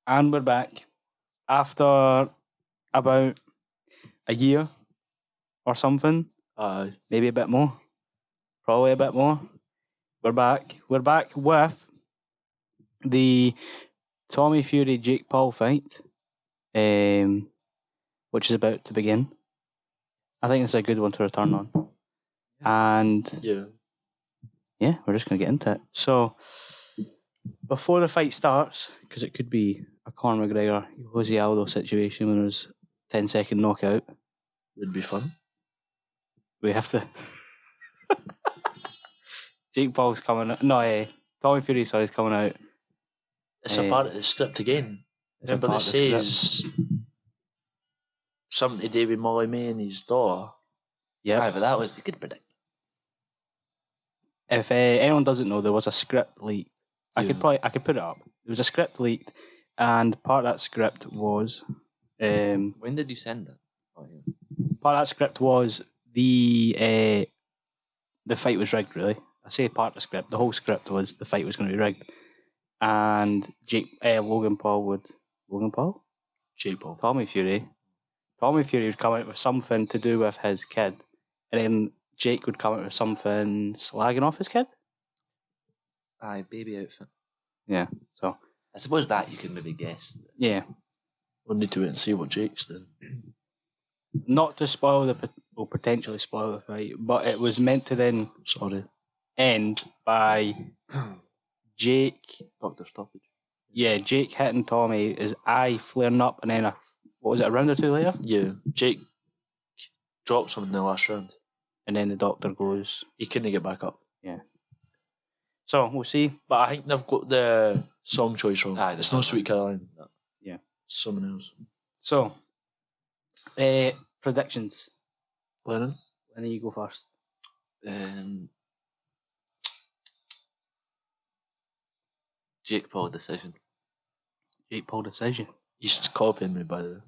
And we're back after about a year or something. Maybe a bit more. Probably a bit more. We're back. We're back with the Tommy Fury Jake Paul fight, which is about to begin. I think it's a good one to return on. And yeah, we're just going to get into it. So, before the fight starts, because it could be a Conor McGregor, Jose Aldo situation when there's 10-second knockout. Would be fun. We have to. Jake Paul's coming out. No, Tommy Fury is coming out. It's a part of the script again. Remember it says something to do with Molly May and his daughter. Yeah, but that was, you could predict. If anyone doesn't know, there was a script leak. I could put it up. There was a script leaked, and part of that script was. When did you send it? Oh, yeah. Part of that script was the fight was rigged. Really, I say part of the script. The whole script was the fight was going to be rigged, and Logan Paul would Tommy Fury would come out with something to do with his kid, and then Jake would come out with something slagging off his kid. Aye, baby outfit. Yeah, so I suppose that you can maybe guess. Yeah. We'll need to wait and see what Jake's doing. Not to spoil potentially spoil the fight, but it was meant to then end by Jake. Doctor stoppage. Yeah, Jake hitting Tommy, his eye flaring up, and then a round or two later? Yeah, Jake drops him in the last round. And then the doctor goes... He couldn't get back up. Yeah. So, we'll see. But I think they've got the song choice wrong. It's not Sweet Caroline. Yeah. Someone else. So, predictions. Lennon, you go first. Jake Paul decision. Jake Paul decision. He's copying me, by the way.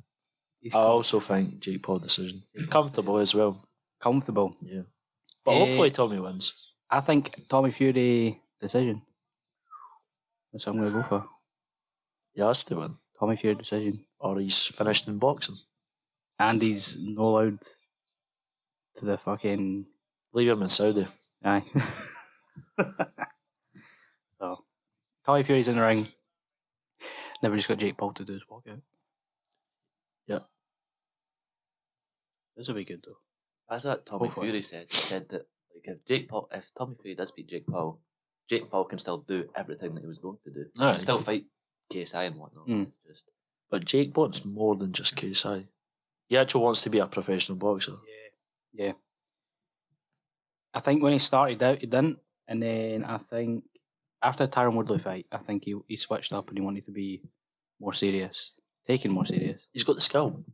I also think Jake Paul decision. Comfortable as well. Comfortable. Yeah. But hopefully Tommy wins. I think Tommy Fury decision. That's what I'm going to go for. He has to win. Tommy Fury decision. Or he's finished in boxing. And he's not allowed to the fucking... Leave him in Saudi. Aye. So, Tommy Fury's in the ring. Then we just got Jake Paul to do his walkout. Yeah. This will be good though. That's what Tommy Fury said. He said that if Tommy Fury does beat Jake Paul can still do everything that he was going to do. He can still fight KSI and whatnot. It's just. But Jake wants more than just KSI. He actually wants to be a professional boxer. Yeah. I think when he started out, he didn't, and then I think after the Tyron Woodley fight, I think he switched up and he wanted to be more serious, taken more serious. He's got the skill.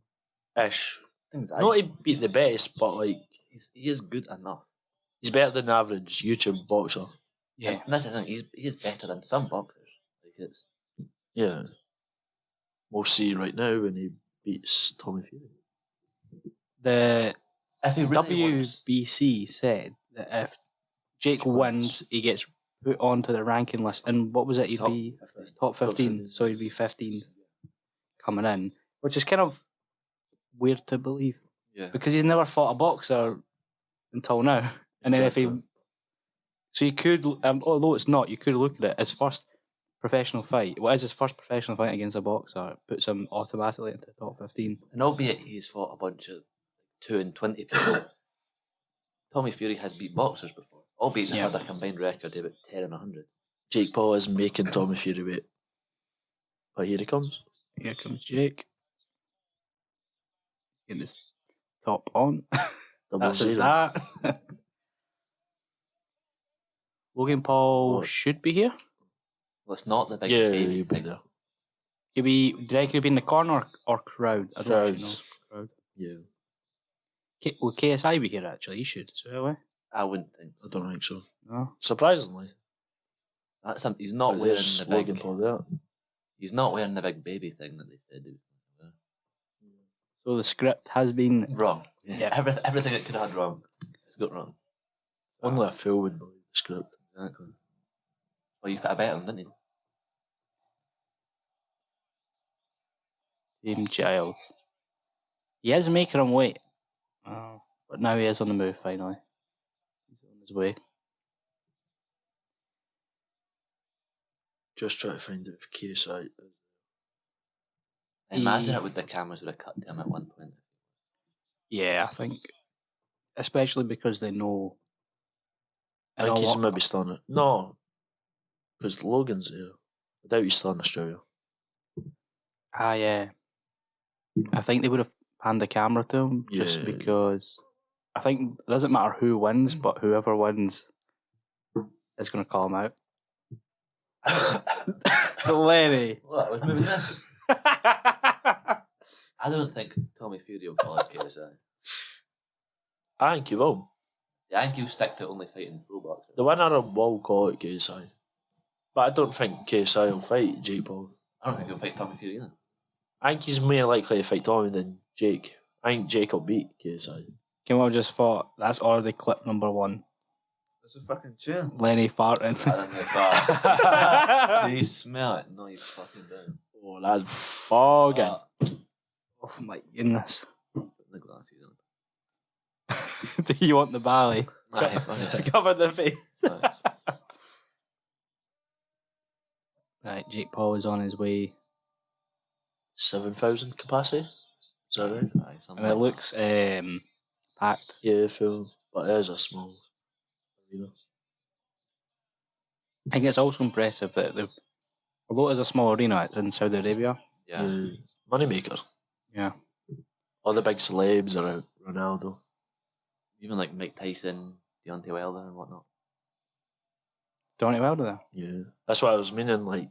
Ish. Not to be the best, but like he is good enough. He's better than the average YouTube boxer. Yeah, and that's the thing. He is better than some boxers. Yeah. We'll see right now when he beats Tommy Fury. The if he really WBC said that if Jake wins, he gets put onto the ranking list. And what was it? He'd be top 15. So he'd be 15 coming in, which is kind of weird to believe. Yeah. Because he's never fought a boxer until now. And then so you could, although it's not, you could look at it as first professional fight. What is his first professional fight against a boxer? It puts him automatically into the top 15. And albeit he's fought a bunch of 2 and 20 people, Tommy Fury has beat boxers before. Albeit they've had a combined record of about 10 and 100. Jake Paul is making Tommy Fury wait. But here he comes. Here comes Jake. Getting his top on. That's his that. Logan Paul should be here. Well, it's not the big baby. He'll be there. Do you reckon he'll be in the corner or crowd? I don't actually know. Crowd. Yeah. Will KSI be here actually? He should. So, I wouldn't think so. I don't think so. No. Surprisingly. He's not wearing the big... Logan Paul there. He's not wearing the big baby thing that they said he was going to wear. So the script has been... Wrong. Yeah. Everything it could have had wrong. It's got wrong. So, only a fool would believe the script. Exactly. Well, you put a bet on, didn't you? Same child. He is making him wait. But now he is on the move finally. He's on his way. Just try to find out if KSI is. Imagine it with the cameras would have cut to him at one point. Yeah, I think. Especially because they know. I think he's maybe still in it. No. Because Logan's there. I doubt he's still in Australia. Yeah. I think they would have panned the camera to him just because I think it doesn't matter who wins, but whoever wins is going to call him out. Lenny. What? I was moving this. I don't think Tommy Fury will call it KSI. I think he will. Yeah, I think he'll stick to only fighting pro boxers. The winner will call it KSI. But I don't think KSI will fight Jake Paul. I don't think he'll fight Tommy Fury either. I think he's more likely to fight Tommy than Jake. I think Jake will beat KSI. Kim Will just thought that's already clip number 1. That's a fucking tune. Lenny farting. I don't know if that. Do you smell it? No, you fucking don't. Oh, that's fogging. Oh my goodness. Put the glasses on. Do you want the bally? Cover the face. Right, Jake Paul is on his way. 7,000 capacity? Is that right? It looks packed. Yeah, full. But it is a small arena. I think it's also impressive that although it's a small arena, it's in Saudi Arabia. Yeah. Moneymaker. Yeah. All the big celebs are out. Ronaldo. Even like Mike Tyson, Deontay Wilder and whatnot. Deontay Wilder there? Yeah. That's what I was meaning, like,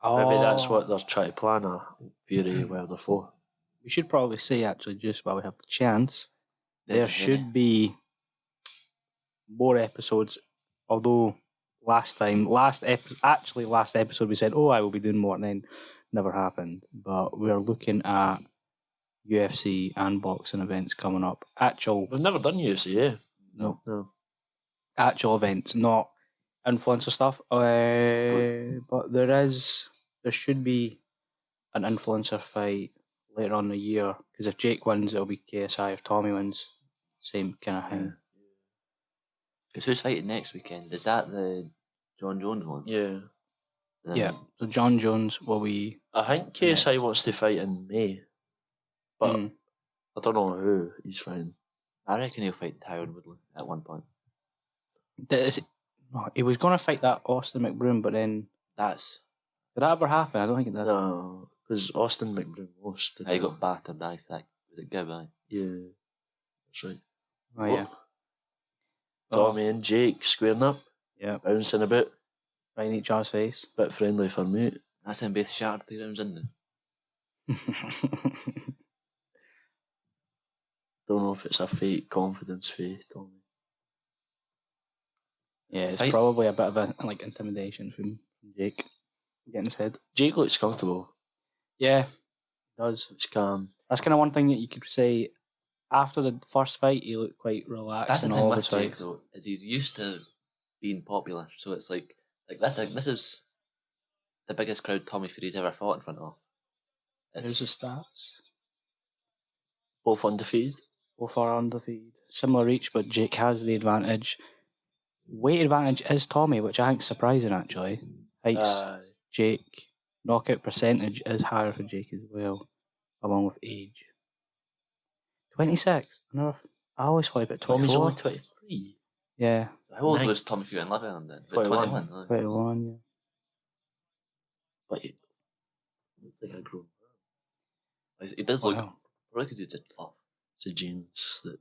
maybe that's what they're trying to plan a Fury Wilder for. We should probably say, actually, just while we have the chance, there should be more episodes, although last episode we said, I will be doing more, and then never happened. But we're looking at UFC and boxing events coming up. We've never done UFC, eh? No. Actual events, not influencer stuff. But there should be an influencer fight later on in the year, because if Jake wins, it'll be KSI. If Tommy wins, same kind of thing. Because who's fighting next weekend? Is that the John Jones one? Yeah. Yeah. So John Jones will be. I think KSI wants to fight in May, but I don't know who he's fighting. I reckon he'll fight Tyron Woodley at one point. He was going to fight that Austin McBroom, but then did that ever happen? I don't think it did. No, because Austin McBroom lost. He got battered. I think was it Gib? Yeah, that's right. Oh yeah. Tommy and Jake squaring up. Yeah. Bouncing a bit. Right in each other's face. Bit friendly for me. That's them both shattered 3 rounds in there. Don't know if it's a fake confidence fake, Tommy. Yeah, it's probably a bit of a intimidation from Jake getting his head. Jake looks comfortable. Yeah, he does. It's calm. That's kind of one thing that you could say. After the first fight, he looked quite relaxed. That's the and thing all with his Jake, fights. though, is he's used to being popular. So it's like this is the biggest crowd Tommy Fury's ever fought in front of. There's the stats. Both undefeated. Both are undefeated. Similar reach, but Jake has the advantage. Weight advantage is Tommy, which I think is surprising actually. Height's Jake. Knockout percentage is higher for Jake as well, along with age. 26. I always thought about 24. Tommy's only 23. Yeah. So how old was Tommy Fury in Lebanon then? 21. 21, yeah. But he looks like a grown man. He does look, probably because he's just tough. It's the genes that.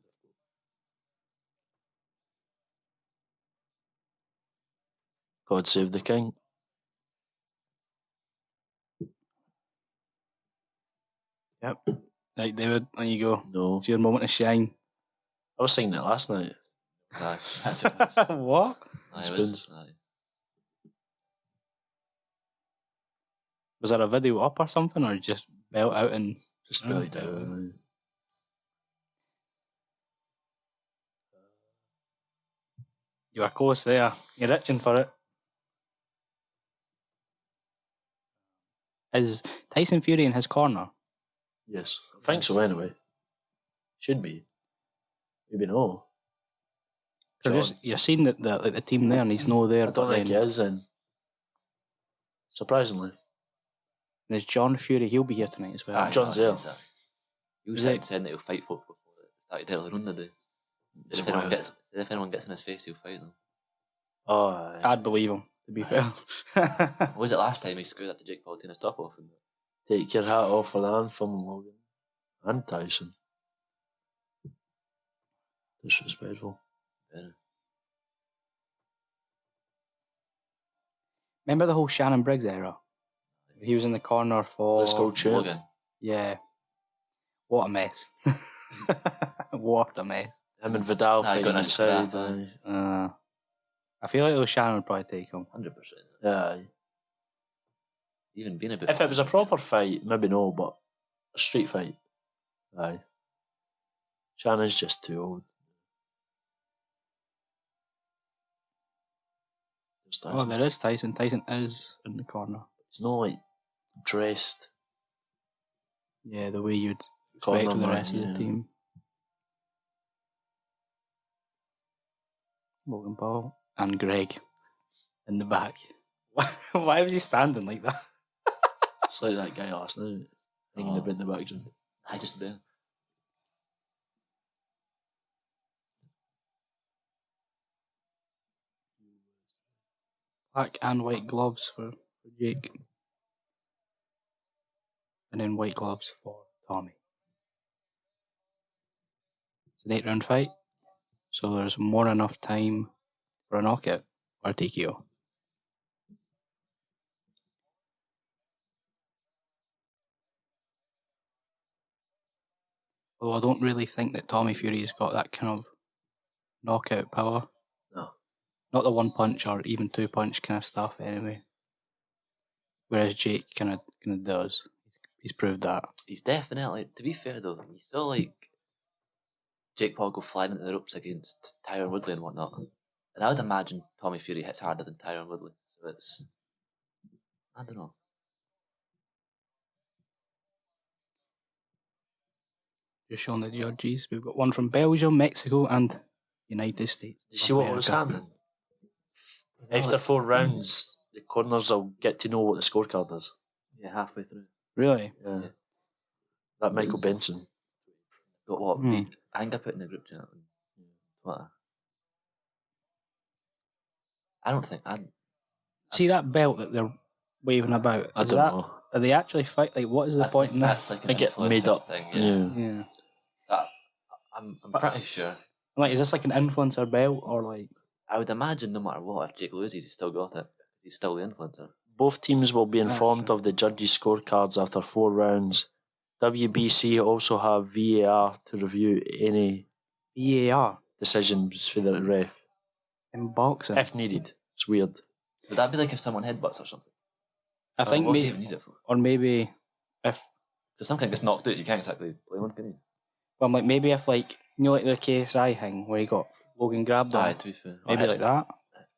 God save the king. Yep. Right, David, there you go. No. It's your moment to shine. I was singing it last night. What? Spoons. Was there a video up or something, or just belt out and just belly down? You were close there. You're itching for it. Is Tyson Fury in his corner? Yes, I think so. Anyway, should be. Maybe no. You're seeing that the team there, and he's no there. I don't think he is. Then, surprisingly, there's John Fury. He'll be here tonight as well. John's there. He was saying that he'll fight folk before it started earlier on the day. If anyone gets in his face, he'll fight them. Oh, I'd believe him. To be fair, what was it last time he scored after Jake Paul taking his top off? And take your hat off for the anthem, Logan and Tyson. Disrespectful. Yeah. Remember the whole Shannon Briggs era? He was in the corner for... Let's go, champ. Logan. Yeah. What a mess. What a mess. Him and Vidal fighting inside. I feel like Shannon would probably take him. 100%. Yeah. Even being a bit... If it was a proper fight, maybe no, but a street fight, aye. Shannon's just too old. Oh, there is Tyson. Tyson is in the corner. It's not like dressed. Yeah, the way you'd expect with the rest of the team. Logan Paul and Greg in the back. Why was he standing like that? It's like that guy last night, hanging a bit in the background. I just did. Black and white gloves for Jake. And then white gloves for Tommy. It's an 8-round fight, so there's more than enough time for a knockout or a TKO. Although I don't really think that Tommy Fury's got that kind of knockout power. No. Not the 1-punch or even 2-punch kind of stuff anyway. Whereas Jake kind of does. He's proved that. He's definitely, to be fair though, you still like Jake Paul go flying into the ropes against Tyron Woodley and whatnot. And I would imagine Tommy Fury hits harder than Tyron Woodley. So it's, I don't know. Just showing the judges. We've got one from Belgium, Mexico, and United States. Did you see what was happening? After 4 rounds, the corners will get to know what the scorecard is. Yeah, halfway through. Really? Yeah. That Michael Benson. Got what? I think I put in the group chat. What? I don't think I'd... See that belt that they're waving about? I don't know. Are they actually fight? Like, what is the point in that? That's like I get made up thing. Yeah. So I'm pretty sure. Like, is this like an influencer belt or like? I would imagine no matter what, if Jake loses, he's still got it. He's still the influencer. Both teams will be informed of the judges' scorecards after 4 rounds. WBC also have VAR to review any VAR decisions for the ref. In boxing? If needed. It's weird. Would that be like if someone headbutts or something? I think what do you maybe, even use it for? or maybe if... So some kind gets knocked out, you can't exactly play one, can you? Well, like maybe if like, you know, like the KSI thing where he got Logan grabbed him. Aye, to be fair. Maybe like that.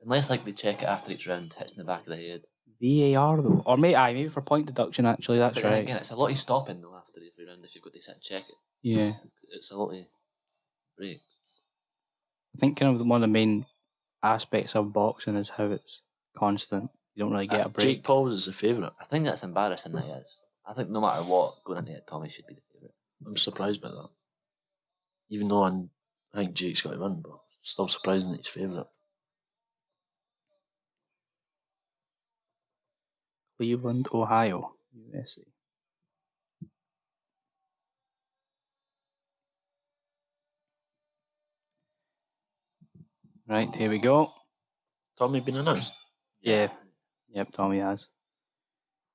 Unless like they check it after each round, hits in the back of the head. VAR though, or maybe for point deduction. Actually, that's but right. Again, it's a lot of stopping though after every round if you've got to sit and check it. Yeah, it's a lot of breaks. I think kind of one of the main aspects of boxing is how it's constant. You don't really get a break. Jake Paul is the favourite. I think that's embarrassing. That he is. I think no matter what going into it, Tommy should be the favourite. I'm surprised by that. Even though I think Jake's got to win, but still surprising that he's favourite. Cleveland, Ohio, USA. Right, here we go. Tommy been announced? Yeah. Yep, Tommy has.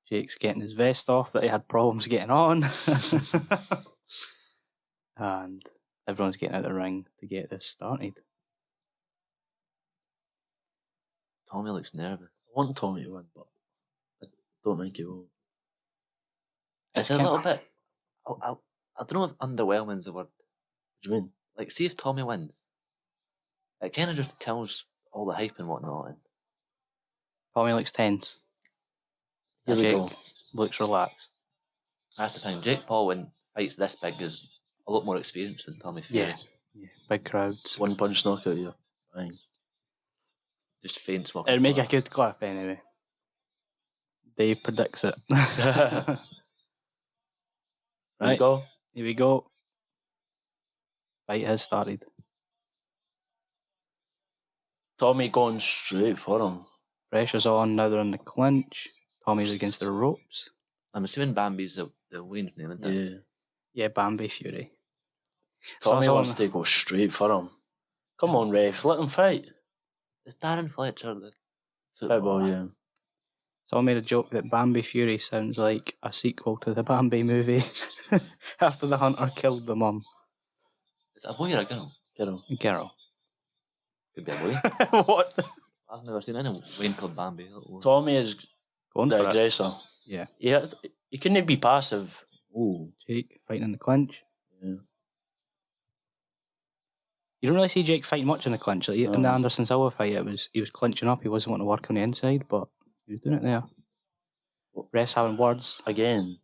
Jake's getting his vest off that he had problems getting on. And everyone's getting out of the ring to get this started. Tommy looks nervous. I want Tommy to win, but I don't think he will. It's a little bit... I don't know if underwhelming's the word. What do you mean? Like, see if Tommy wins. It kind of just kills all the hype and whatnot. And Tommy looks tense. Here we Jake go. looks relaxed. that's the thing. Jake Paul fighting fights this big is a lot more experienced than Tommy Fury. Yeah, big crowds. One punch knockout, yeah. Fine. Just faint smoking. It'd make a good clip anyway. Dave predicts it. Here we go. Here we go. Fight has started. Tommy going straight for him. Pressure's on, now they're in the clinch. Tommy's against the ropes. I'm assuming Bambi's the Wayne's name, isn't it? Yeah. Yeah, Bambi Fury. Tommy wants to go straight for him. Come on, ref, let him fight. Is Darren Fletcher the Football, yeah. So I made a joke that Bambi Fury sounds like a sequel to the Bambi movie after the hunter killed the mum. Is it a boy or a girl? Girl. Could be a boy. What? I've never seen any Wayne called Bambi. Tommy is Going the for it. aggressor. Yeah. He couldn't be passive. Ooh. Jake fighting in the clinch. Yeah. You don't really see Jake fighting much in the clinch. Like, in the Anderson Silva fight, he was clinching up. He wasn't wanting to work on the inside, but he was doing it there. Refs having words. Again.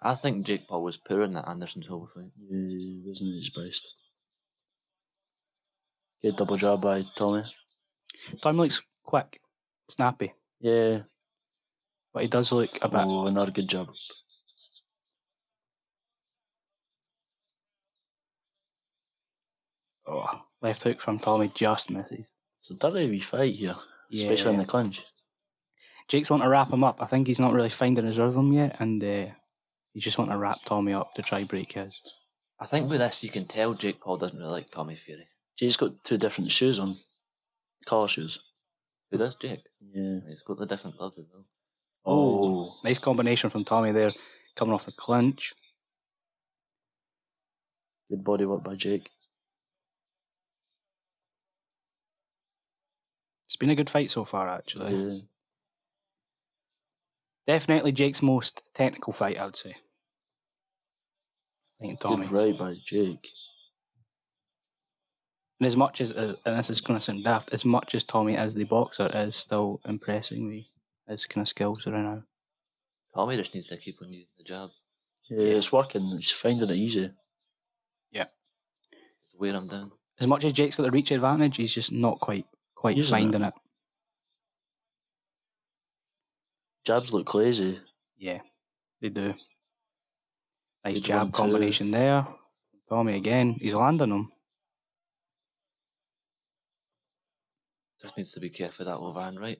I think Jake Paul was poor in that Anderson Silva fight. Yeah, he wasn't at his best. Good double jab by Tommy. Tommy looks quick, snappy, Yeah. but he does look a bit. Oh, another good jab. Oh, left hook from Tommy just misses. It's a dirty wee fight here, especially in the clinch. Jake's wanting to wrap him up. I think he's not really finding his rhythm yet, and he's just wanting to wrap Tommy up to try break his. I think with this you can tell Jake Paul doesn't really like Tommy Fury. Jake's got two different shoes on. Collar shoes. Who does Jake? Yeah. He's got the different gloves as well. Oh, nice combination from Tommy there, coming off the clinch. Good body work by Jake. It's been a good fight so far, actually. Yeah. Definitely Jake's most technical fight, I would say. I think Tommy. Good right by Jake. And as much as, and this is going to sound daft, as much as Tommy is the boxer, is still impressing me. His kind of skills right now. Tommy just needs to keep on using the jab. Yeah, it's working. He's finding it easy. Yeah. Just wear him down. As much as Jake's got the reach advantage, he's just not quite finding it. Jabs look lazy. Yeah, they do. Nice Good jab 1-2. combination there. Tommy again. He's landing them. Just needs to be careful of that overhand right.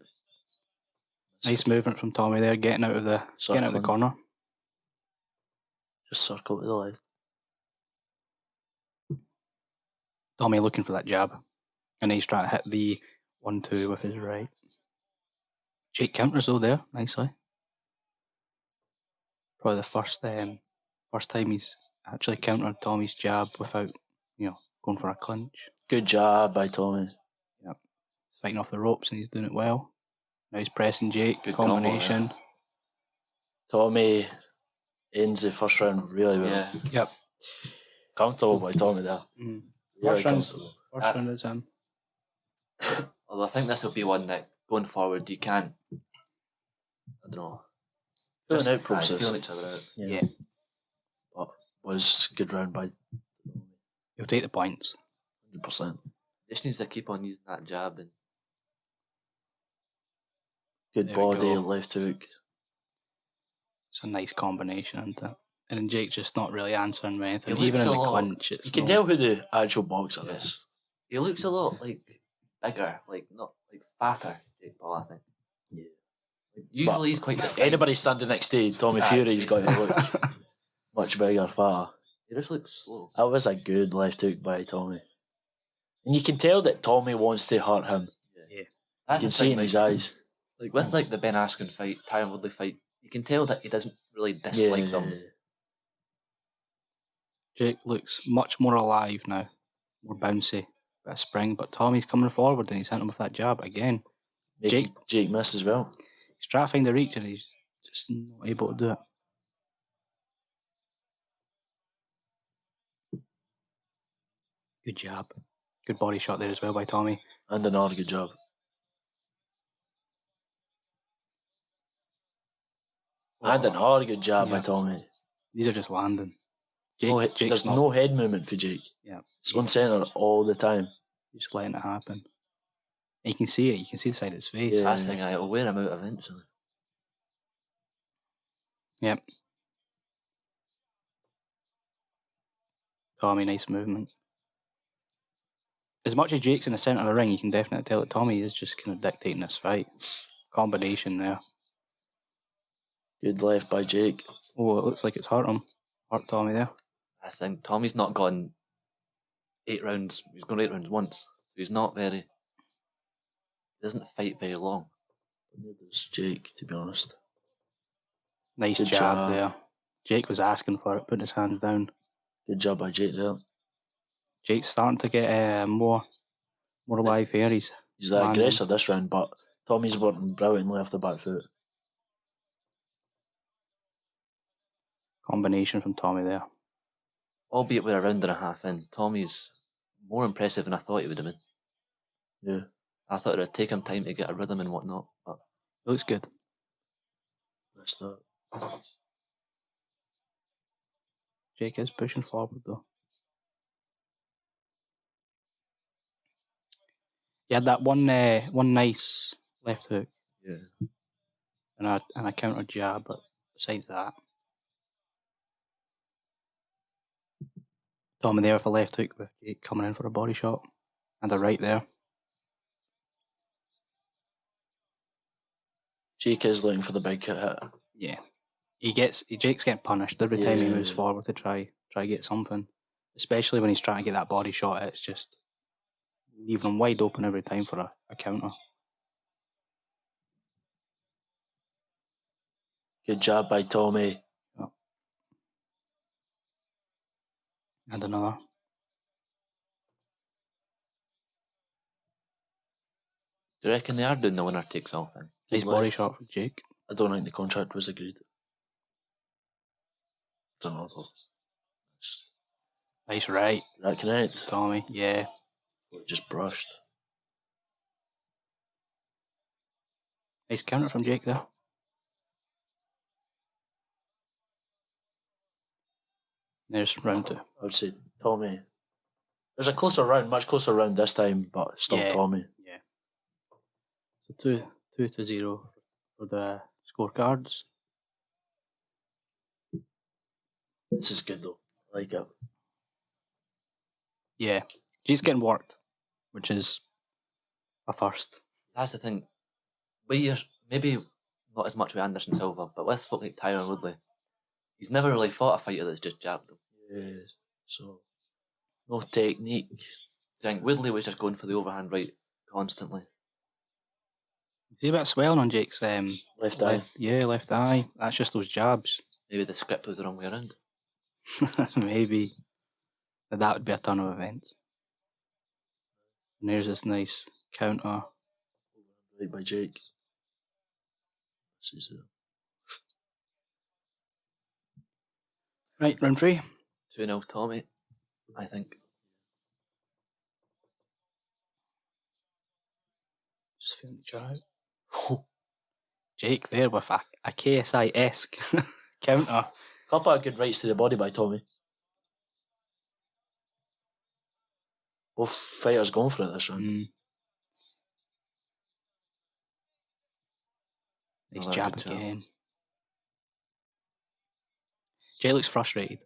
Nice movement from Tommy there, getting out of the corner. Just circle to the left. Tommy looking for that jab. And he's trying to hit the 1-2 with his right. Jake counters though there, nicely. Probably the first time he's actually countered Tommy's jab without, going for a clinch. Good job by Tommy. Yep. He's fighting off the ropes and he's doing it well. Now he's pressing Jake. Good combination. combo, Tommy ends the first round really well. Yeah. Yep. Comfortable by Tommy there. Mm. Really First round is him. Although I think this will be one that going forward you can't. I don't know. Feeling out process. Feeling each other out. Yeah. But was a good round by He'll take the points. 100%. Just needs to keep on using that jab and Good There we body, go. left hook. It's a nice combination, isn't it? And then Jake's just not really answering with anything. He Even in looks the a lot- clinch, it's You can no- tell who the actual boxer Yeah. is. he looks a lot like bigger, like not like fatter. Jake Paul, I think. Yeah. Like, usually he's quite defined. Anybody standing next to Tommy Ah, Fury's got to yeah. look much bigger, far. He just looks slow. That was a good left hook by Tommy. And you can tell that Tommy wants to hurt him. You That's can the see thing, it in like, his eyes. Like with like the Ben Askren fight, Tyron Woodley fight, you can tell that he doesn't really dislike them. Jake looks much more alive now. More bouncy. Bit of spring. But Tommy's coming forward and he's hitting him with that jab again. Jake miss as well. He's trying to find the reach and he's just not able to do it. Good jab. Good body shot there as well by Tommy. And another good job. And another good job by Yeah. Tommy. These are just landing. Jake's there's no head movement for Jake. Yeah. It's on centre all the time. Just letting it happen. And you can see it. You can see the side of his face. Yeah. Last thing I'll wear him out eventually. Yep. Tommy, nice movement. As much as Jake's in the centre of the ring, you can definitely tell that Tommy is just kind of dictating this fight. Combination there. Good left by Jake. Oh, it looks like it's hurt him. Hurt Tommy there. I think Tommy's not gone 8 rounds. He's gone 8 rounds once. So he's not very. He doesn't fight very long. There's Jake, to be honest. Nice jab there. Jake was asking for it, putting his hands down. Good job by Jake there. Jake's starting to get more live here. He's aggressive this round, but Tommy's working brilliantly off the back foot. Combination from Tommy there. Albeit we're a round and a half in, Tommy's more impressive than I thought he would have been. Yeah. I thought it would take him time to get a rhythm and whatnot, but looks good. That's that. Jake is pushing forward though. He had that one nice left hook. Yeah. And a counter jab, but besides that. Tommy there for left hook with Jake coming in for a body shot. And a right there. Jake is looking for the big hit. Yeah. Jake's getting punished every time he moves forward to try get something. Especially when he's trying to get that body shot, it's just leaving him wide open every time for a counter. Good job by Tommy. Yep. And another. Do you reckon they are doing the winner takes all thing? Nice body shot from Jake. I don't think the contract was agreed. Don't know though. Nice right. Did that connect? Tommy, yeah. Just brushed. Nice counter from Jake there. There's round 2. I would say Tommy. There's a closer round, much closer round this time, but still Tommy. Yeah. So 2-0 for the scorecards. This is good though. I like it. Yeah. Jake's getting worked, which is a first. That's the thing. Maybe not as much with Anderson Silva, but with folk like Tyron Woodley, he's never really fought a fighter that's just jabbed him. Yeah. So, no technique. I think Woodley was just going for the overhand right constantly. You see a bit of swelling on Jake's left eye. Yeah, left eye. That's just those jabs. Maybe the script was the wrong way around. Maybe. That would be a ton of events. And there's this nice counter. Right by Jake. Right, round 3. 2-0 Tommy, I think. Just feeling each other out. Jake there with a KSI-esque counter. Couple of good rights to the body by Tommy. Both fighters going for it this round. Nice jab again. Jay looks frustrated.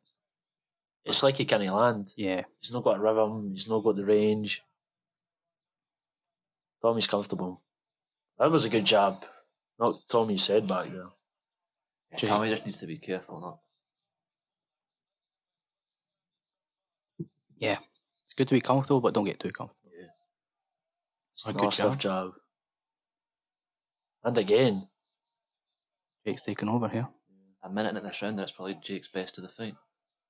It's like he can't land. Yeah. He's not got a rhythm. He's not got the range. Tommy's comfortable. That was a good jab. Not Tommy's head back there. Yeah, Tommy just needs to be careful, not. Yeah. It's good to be comfortable, but don't get too comfortable. Yeah. It's a good jab. And again. Jake's taking over here. A minute in this round, that's probably Jake's best of the fight.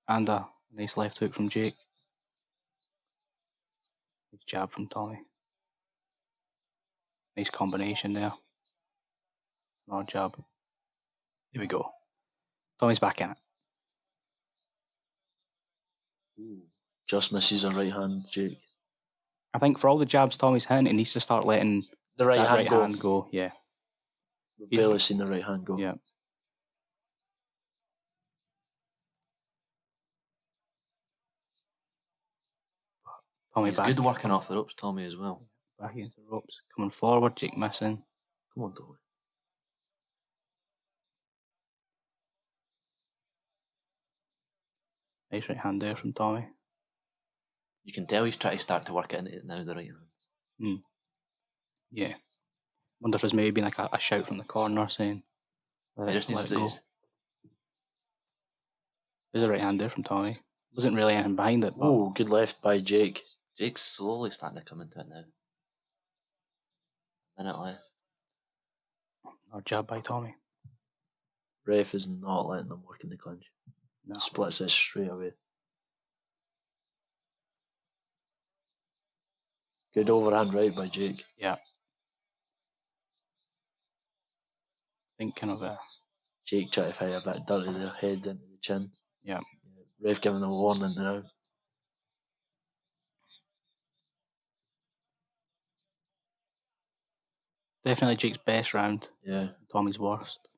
And a nice left hook from Jake. Nice jab from Tommy. Nice combination there. Another jab. Here we go. Tommy's back in it. Ooh. Just misses a right hand, Jake. I think for all the jabs Tommy's hitting, he needs to start letting the right hand go. Yeah. We've barely seen the right hand go. Yeah. Tommy He's back. good working off the ropes, Tommy, as well. Back against the ropes. Coming forward, Jake missing. Come on, Tommy. Nice right hand there from Tommy. You can tell he's trying to start to work it into it now, the right hand. Yeah. Wonder if there's maybe been like a shout from the corner saying, I just need let to it go. say, There's a right hand there from Tommy. Wasn't really anything behind it, but Oh, good left by Jake. Jake's slowly starting to come into it now. Minute left. or jab by Tommy. Ref is not letting them work in the clinch. No. Splits this straight away. Good overhand right by Jake. Yeah. I think kind of Jake tried to fight a bit dirty there, head into the chin. Yeah. Ref giving them a warning now. definitely Jake's best round. Yeah. Tommy's worst.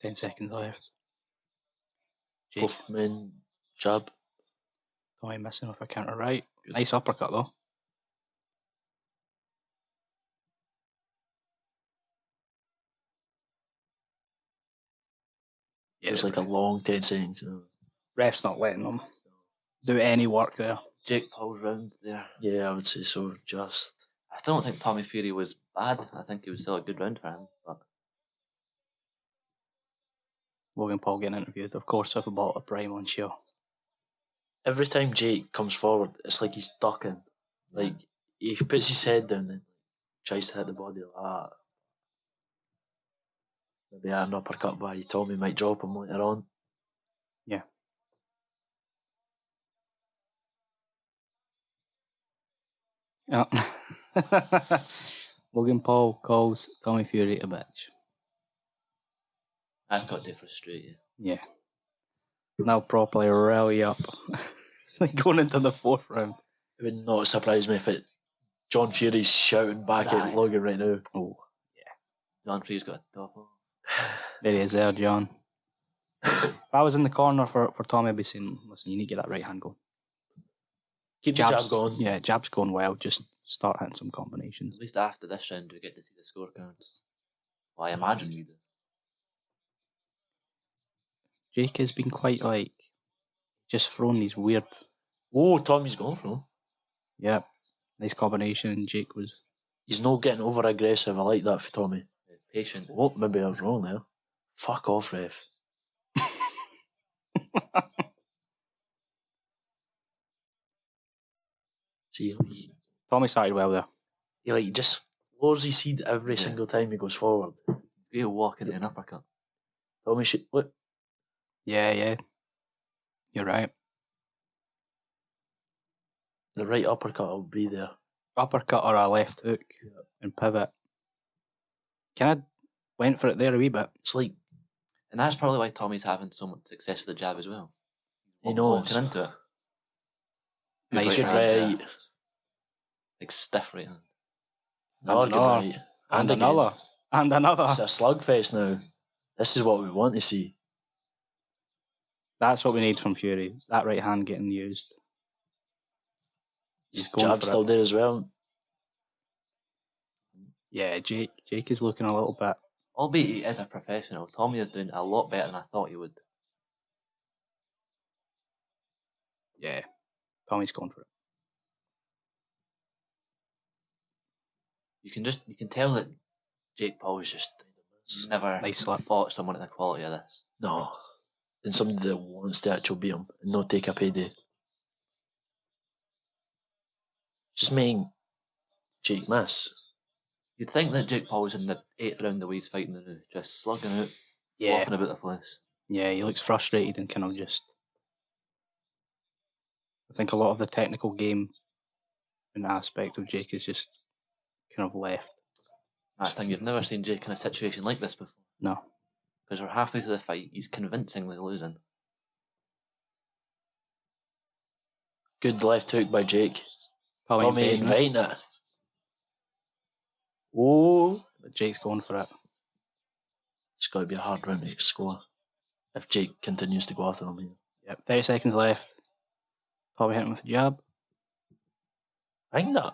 Ten seconds left. Jake. Both men jab. Tommy missing with a counter right. Good. Nice uppercut though. It was like a long 10 seconds. Ref's not letting them do any work there. Jake Paul's round there. Yeah, I would say so. Just I still don't think Tommy Fury was bad. I think it was still a good round for him. But Logan Paul getting interviewed, of course, with a bottle of Prime on show. every time Jake comes forward, it's like he's ducking. Like he puts his head down and tries to hit the body like that. Maybe an uppercut by Tommy might drop him later on. Yeah. Logan Paul calls Tommy Fury a bitch. that's got to frustrate you. Yeah. Now properly rally up. Like going into the fourth round. It would not surprise me if John Fury's shouting back at Logan right now. Oh, John Fury's got a top on. there he is there, John. If I was in the corner for Tommy, I'd be saying, listen, you need to get that right hand going. Keep the jab going. Yeah, jab's going well. Just start hitting some combinations. At least after this round, we get to see the scorecards. Well, I imagine we do. Jake has been quite like just throwing these weird. Oh, Tommy's going for him. Yeah, nice combination. Jake was. He's not getting over aggressive. I like that for Tommy. Patient. Oh, maybe I was wrong there. Fuck off, ref. See, Tommy started well there. he like just lowers his head every single time he goes forward. He's going to walk into an uppercut. Tommy should look. Yeah. You're right. The right uppercut will be there. Uppercut or a left hook and pivot. Kind of went for it there a wee bit. It's like And that's probably why Tommy's having so much success with the jab as well. he knows. Walking into it. Nice Good hand, right. Like stiff right hand. Another good right. And again. another. And another. It's a slugfest now. This is what we want to see. That's what we need from Fury. That right hand getting used. His going jab for still it. there as well. Yeah, Jake is looking a little bit. Albeit he is a professional, Tommy is doing a lot better than I thought he would. Yeah, Tommy's going for it. You can tell that Jake Paul's just never Nice slap. fought someone at the quality of this. No. And somebody that wants to actually beat him and not take a payday. Just making Jake miss. You'd think that Jake Paul was in the 8th round the way he's fighting the new, just slugging out, walking about the place. Yeah, he looks frustrated and kind of just. I think a lot of the technical game and aspect of Jake is just kind of left. That's the thing, you've never seen Jake in a situation like this before. No. Because we're halfway through the fight, he's convincingly losing. Good left hook by Jake. Tommy Tommy invading inviting it. Oh, but Jake's going for it. It's got to be a hard round to score if Jake continues to go after him here. Yep, 30 seconds left. Tommy hit him with a jab. I think that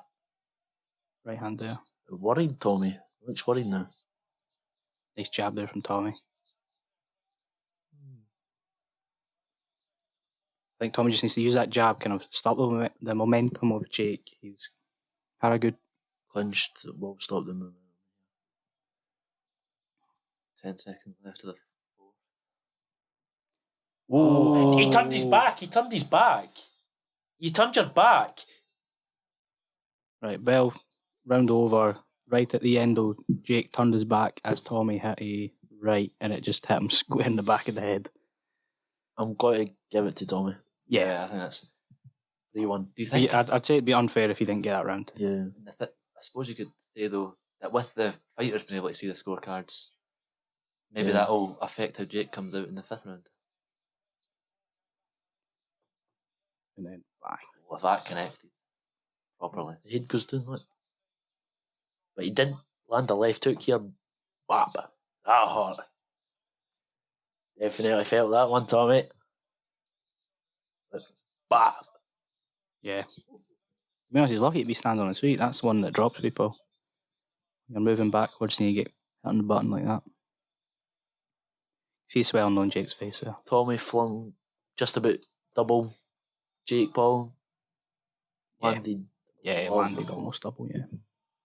Right hand there. worried Tommy. Looks worried now. Nice jab there from Tommy. I think Tommy just needs to use that jab, kind of stop the momentum of Jake. He's had a good Clinched that will stop the movement. 10 seconds left of the fourth. Oh, he turned his back. He turned his back. You turned your back. Right, bell, round over, right at the end of Jake turned his back as Tommy hit a right and it just hit him square in the back of the head. I'm going to give it to Tommy. Yeah, I think that's 3-1. Do you think? I'd say it'd be unfair if he didn't get that round. Yeah. I suppose you could say though that with the fighters being able to see the scorecards, maybe Yeah. that'll affect how Jake comes out in the fifth round. And then bang. With that connected properly. The head goes down, look. But he did land a left hook here. Bap. That hurt. Definitely felt that one, Tommy. But bap. Yeah. To be honest, he's lucky to be standing on his feet. That's the one that drops people. You're moving backwards and you get hit on the button like that. See swelling on Jake's face there. Tommy flung just about double Jake Paul. Yeah. Landed. Yeah, it landed almost double, yeah.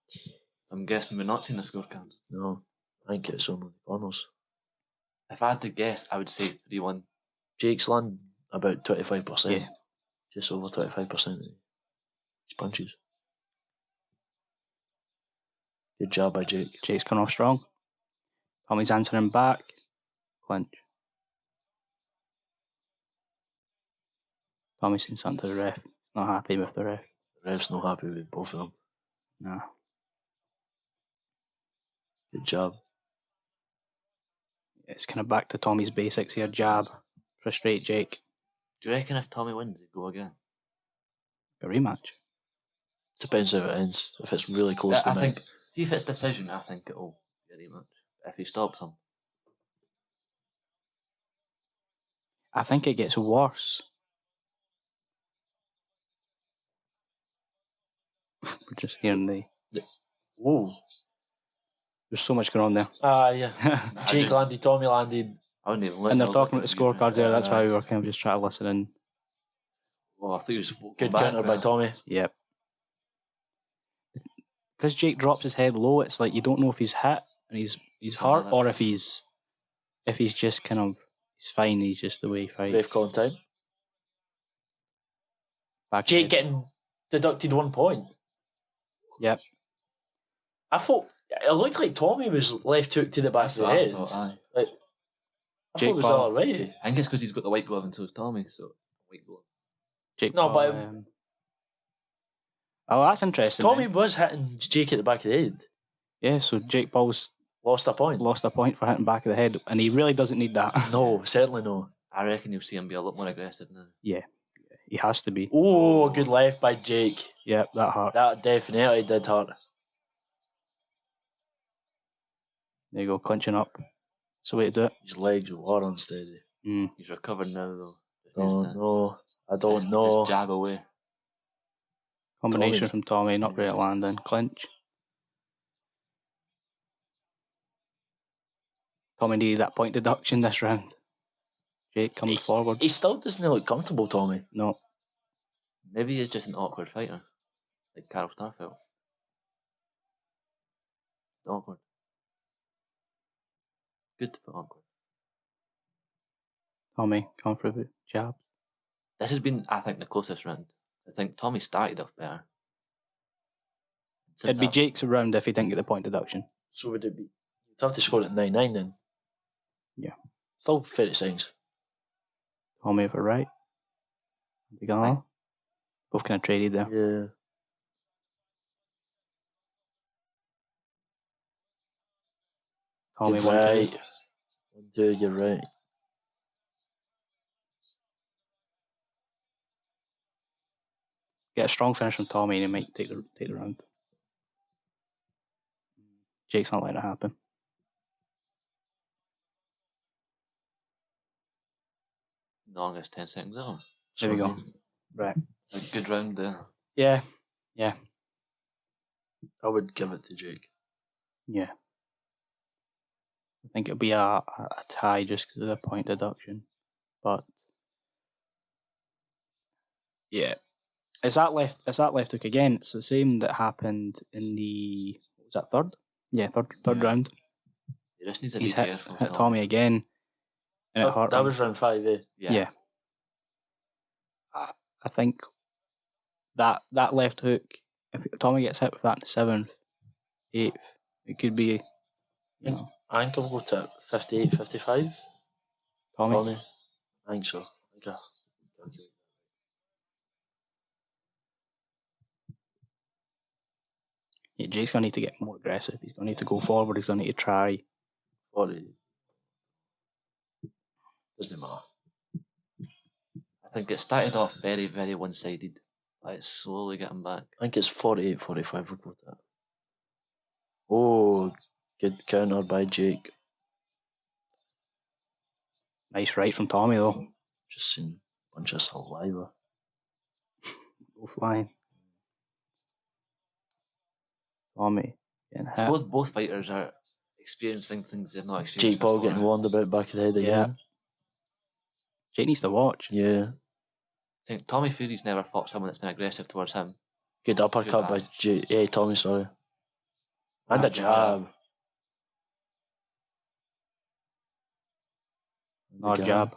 So I'm guessing we're not seeing the scorecards. No, I think it's only the corners. If I had to guess, I would say 3-1. Jake's land about 25%. Yeah. Just over 25% of his punches. Good job by Jake. Jake's coming off strong. Tommy's answering back. Clinch. Tommy's saying something to the ref. He's not happy with the ref. The ref's not happy with both of them. Nah. Good job. It's kind of back to Tommy's basics here. Jab. Frustrate Jake. Do you reckon if Tommy wins, he'd go again? A rematch. Depends how it ends. If it's really close to I me. think. See if it's decision. I think it'll be a rematch. If he stops him, I think it gets worse. We're just hearing the... Whoa. There's so much going on there. Yeah. Jake landed, Tommy landed. I wouldn't even. And they're talking about the scorecards there. That's why we were kind of just trying to listen in. Oh, I thought he was Good counter by Tommy. Yep. Because Jake drops his head low, it's like you don't know if he's hit and he's hurt, or if he's just kind of he's fine. He's just the way he fights. Ref calling time. Back Jake ahead. getting deducted 1 point. Yep. I thought it looked like Tommy was left hook to the back of the head. I Jake thought it was Paul. all right. I think it's because he's got the white glove and so is Tommy. So white glove. Jake No, Paul, but oh, that's interesting. Tommy then. was hitting Jake at the back of the head. Yeah, so Jake Paul's Lost a point. lost a point for hitting back of the head, and he really doesn't need that. No, certainly no. I reckon you'll see him be a lot more aggressive now. Yeah, he has to be. Oh, good left by Jake. Yep, that hurt. That definitely did hurt. There you go, clinching up. That's the way to do it. His legs were unsteady. He's recovered now though. No, I don't know. Just jab away. Combination Tommy. from Tommy, not great at landing. Clinch. Tommy needed that point deduction this round. Jake comes forward. He still doesn't look comfortable, Tommy. No. Maybe he's just an awkward fighter, like Carl Starfelt. It's awkward. Good but awkward. Tommy, come for the jab. This has been, I think, the closest round. I think Tommy started off better. It'd be Jake's round if he didn't get the point deduction. So would it be? You'd have to score at 9-9 then. Yeah. Still 30 seconds. Tommy over right. They gone. Both kind of traded there. Yeah. Tommy Good 1-2. right. 1-2, you're right. Get a strong finish from Tommy and he might take the round. Jake's not letting it happen. longest 10 seconds ever. There we So, go. Right. A good round there. Yeah. I would give it to Jake. Yeah. I think it'll be a tie just because of the point deduction. But yeah. Is that left hook again? It's the same that happened in the was that third? Yeah, third round. He just needs to He's be hit careful. Tommy again. And it hurt That him. was round 5, eh? Yeah. I think that left hook, if Tommy gets hit with that in the 7th, 8th, it could be, you know, I think I'll go to 58, 55. Tommy. I think so. Yeah, Jake's going to need to get more aggressive. He's going to need to go forward. He's going to need to try. 40. Doesn't matter. I think it started off very, very one-sided. But it's slowly getting back. I think it's 48, 45. We'll go with that. Oh, good counter by Jake. Nice right from Tommy, though. Just seen a bunch of saliva. Go flying. Tommy getting hit. So both fighters are experiencing things they've not experienced Jake Paul before. getting warned about back of the head again. Yeah. Jake needs to watch. Yeah. I think Tommy Fury's never fought someone that's been aggressive towards him. Good uppercut by Jake. Yeah, Tommy, sorry. And a jab. Not a jab.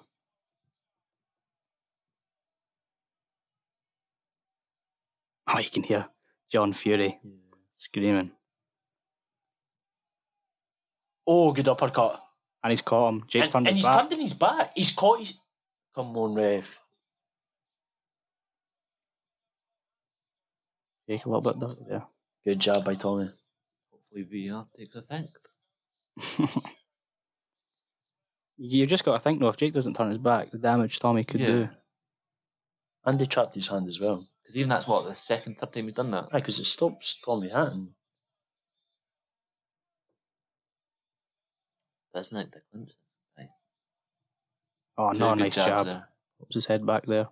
Oh, you can hear John Fury screaming. Oh, good uppercut. And he's caught him. Jake's turned his back. And he's turned in his back. He's caught his... Come on, ref. Jake a little bit dirty there. Good jab by Tommy. Hopefully VR takes effect. You just got to think, though, if Jake doesn't turn his back, the damage Tommy could do. And they trapped his hand as well. Because even that's what, the second, third time he's done that? Right, because it stops Tommy hitting. Doesn't it? The clinches. Right. Oh, Two no, good nice jabs jab. there. Puts his head back there.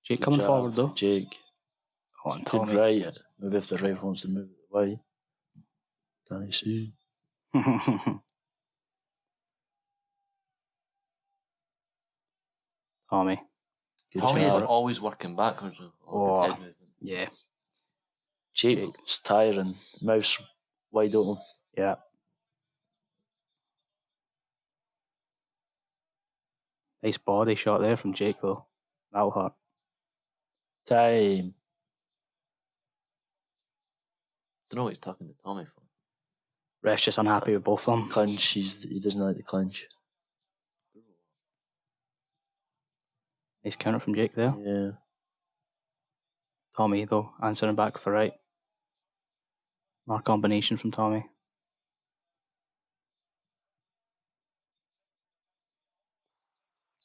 Jake Good coming jab forward, though. for Jake. Oh, and Good Tommy. right. Maybe if the ref wants to move it away. Can I see? Tommy. Good Tommy is jab. always working backwards. Good head movement. Yeah. Jake's tiring. Mouth's wide open. Yeah. Nice body shot there from Jake, though. That'll hurt. Time. Don't know what he's talking to Tommy for. Ref's just unhappy with both of them. Clinch. He doesn't like the clinch. Nice counter from Jake there. Yeah. Tommy, though, answering back for right. More combination from Tommy.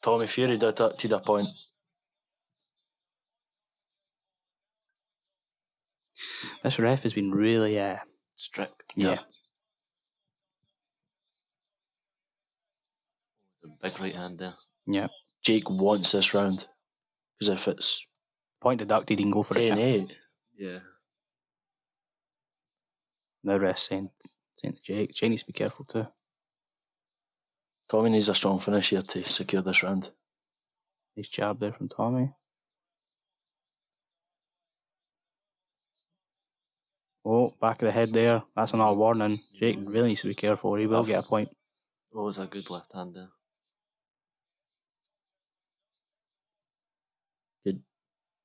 Tommy Fury did that to that point. This ref has been really strict. Yeah. A big right hand there. Yeah. Jake wants this round. Because if it's Point deducted, he can go for 10-8. Yeah. The ref saying to Jake. Jake needs to be careful too. Tommy needs a strong finish here to secure this round. Nice jab there from Tommy. Oh, back of the head there. That's another warning. Jake really needs to be careful or he will get a point. Oh, it was a good left hand there. Good.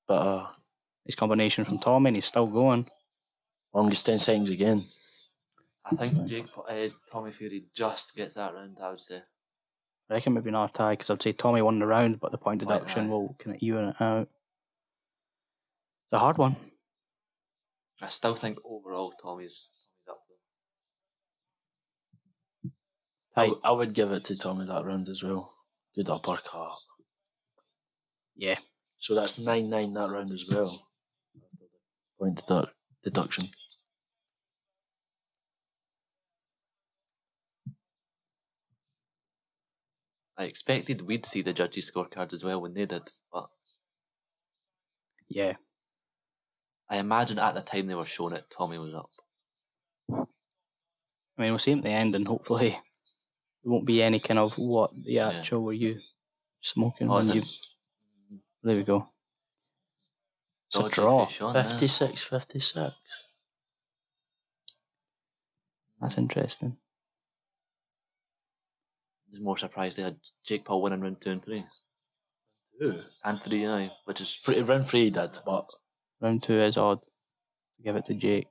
But Nice combination from Tommy and he's still going. longest 10 seconds again. I think Tommy Fury just gets that round, I would say. I reckon maybe not a tie because I'd say Tommy won the round, but the point deduction will kind of even it out. It's a hard one. I still think overall Tommy's up there. I would give it to Tommy that round as well. Good uppercut. Yeah. So that's 9-9 that round as well. Point deduction. I expected we'd see the judges' scorecards as well when they did, but Yeah. I imagine at the time they were showing it, Tommy was up. I mean, we'll see him at the end, and hopefully there won't be any kind of what the actual were you smoking Oh, when it's you. There we go. It's a dodgy draw. fish on, 56-56. That's interesting. I was more surprised they had Jake Paul winning round 2 and 3. 2 and 3, aye, which is round 3 did, but Round 2 is odd. Give it to Jake.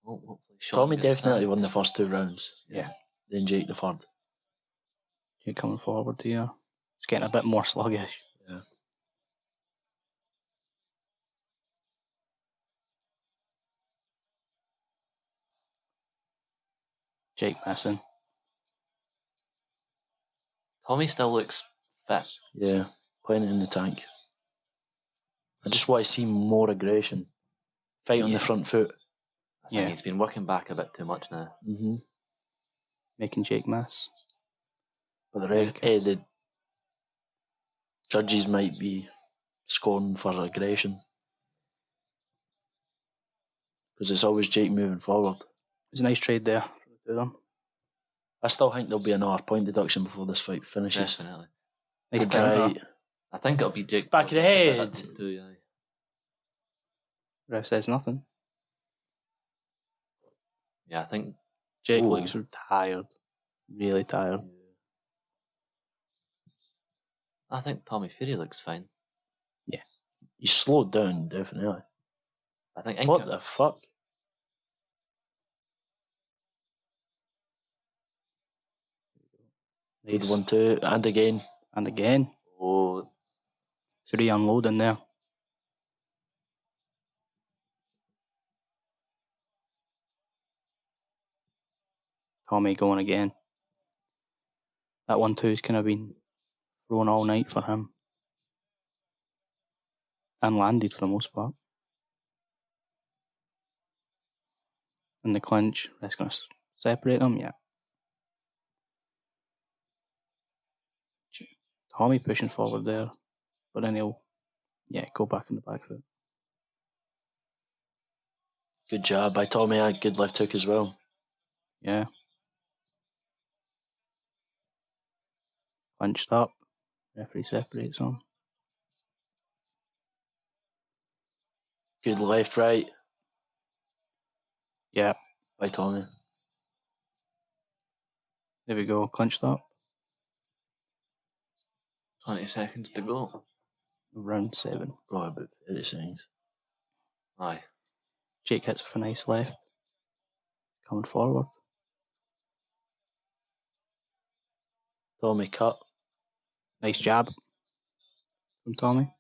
hopefully Sean Tommy gets definitely sacked. won the first 2 rounds. Yeah. Then Jake the third. Jake coming forward here. It's getting a bit more sluggish. Yeah. Jake missing. Tommy still looks fit. Yeah, playing it in the tank. I just want to see more aggression. Fight on the front foot. I think he's been working back a bit too much now. Mm-hmm. Making Jake miss. But the judges might be scoring for aggression. Because it's always Jake moving forward. It was a nice trade there for the two of them. I still think there'll be another point deduction before this fight finishes. Definitely. Nice Good counter. try. I think it'll be Jake. Back of the head. Too, aye. Ref says nothing. Yeah, I think Jake Ooh. looks tired. Really tired. I think Tommy Fury looks fine. Yeah. He's slowed down, definitely. I think What the fuck? Good Nice. 1-2, and again. And again. Oh, Fury unloading there. Tommy going again. That 1-2's kind of been thrown all night for him. And landed for the most part. In the clinch, that's going to separate them, yeah. Tommy pushing forward there. But then he'll, go back in the back foot. Good job by Tommy. Good left hook as well. Yeah. Clinched up. Referee separates them. Good left, right. Yeah. By Tommy. There we go. Clinched up. 20 seconds to go. Round 7. Probably about 30 seconds. Aye. Jake hits with a nice left. Coming forward. Tommy cut. Nice jab from Tommy.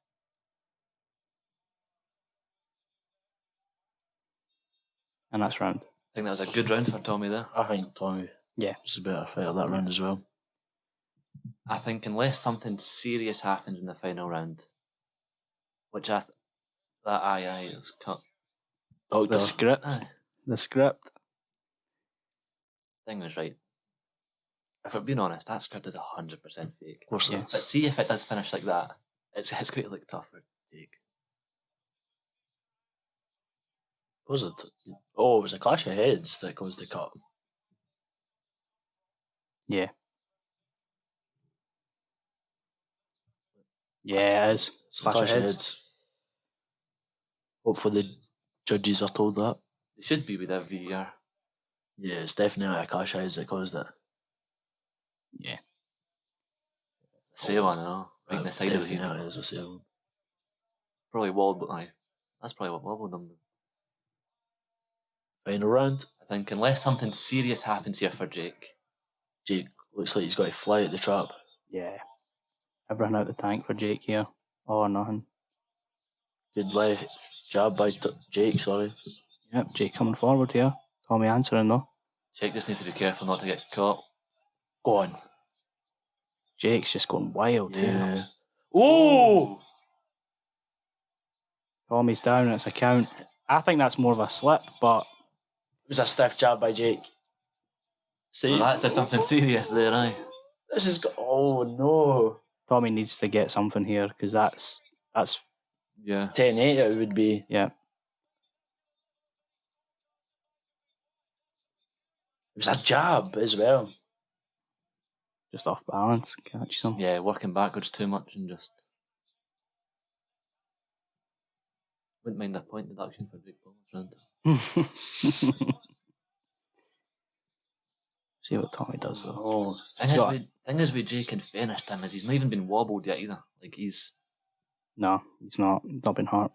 And that's round. I think that was a good round for Tommy there. I think Tommy was a better fighter that round as well. I think unless something serious happens in the final round, which it's cut. Doctor. The script. Aye. The script. Thing was right. If we're being honest, that script is 100% fake. Of course it But is. see if it does finish like that, it's going to look tough for Jake. Was it? Oh, it was a clash of heads that caused the cut. Yeah. Yeah, it is. It's a clash of heads. Hopefully the judges are told that. They should be with their VAR. Yeah, it's definitely a clash of heads that caused it. Yeah. Sail on, I know. Right in the side of the head. Definitely is a sail. Probably wobbled. Aye. That's probably what wobbled them. Final round. I think unless something serious happens here for Jake. Jake looks like he's got to fly out the trap. Yeah. Everything out the tank for Jake here. All or nothing. Good left jab by Jake, sorry. Yep, Jake coming forward here. Tommy answering though. Jake just needs to be careful not to get caught. Go on. Jake's just going wild here. Yeah. Oh! Tommy's down, it's a count. I think that's more of a slip, but It was a stiff jab by Jake. See, Well, that's something serious there, aye. this is. Oh no. Tommy needs to get something here because that's Yeah. 10-8 it would be. yeah. It was a jab as well. Just off balance. Catch some. Yeah, working backwards too much and just. Wouldn't mind a point deduction for Jake Paul's round. See what Tommy does though. Oh, Thing is with Jake and finished him is he's not even been wobbled yet either. Like he's No, he's not. He's not been hurt.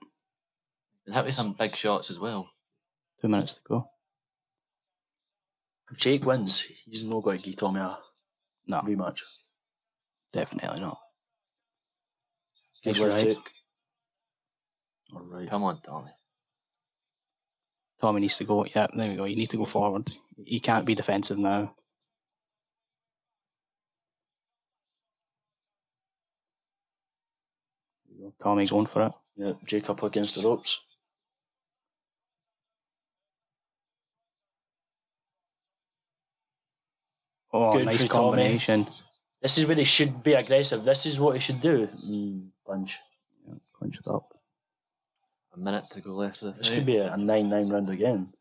been hit with some big shots as well. 2 minutes to go. if Jake wins, he's not going to give Tommy a No, rematch. definitely not. Good He's left right. hook. All right. Come on, Tommy. Tommy needs to go. Yeah, there we go. You need to go forward. He can't be defensive now. There we go. Tommy going for it. Yeah, Jake up against the ropes. Oh, Good nice for Tommy. combination. This is where he should be aggressive. This is what he should do. Punch. Yeah, clinch it up. A minute to go left of the This fight. could be a 9-9 round again.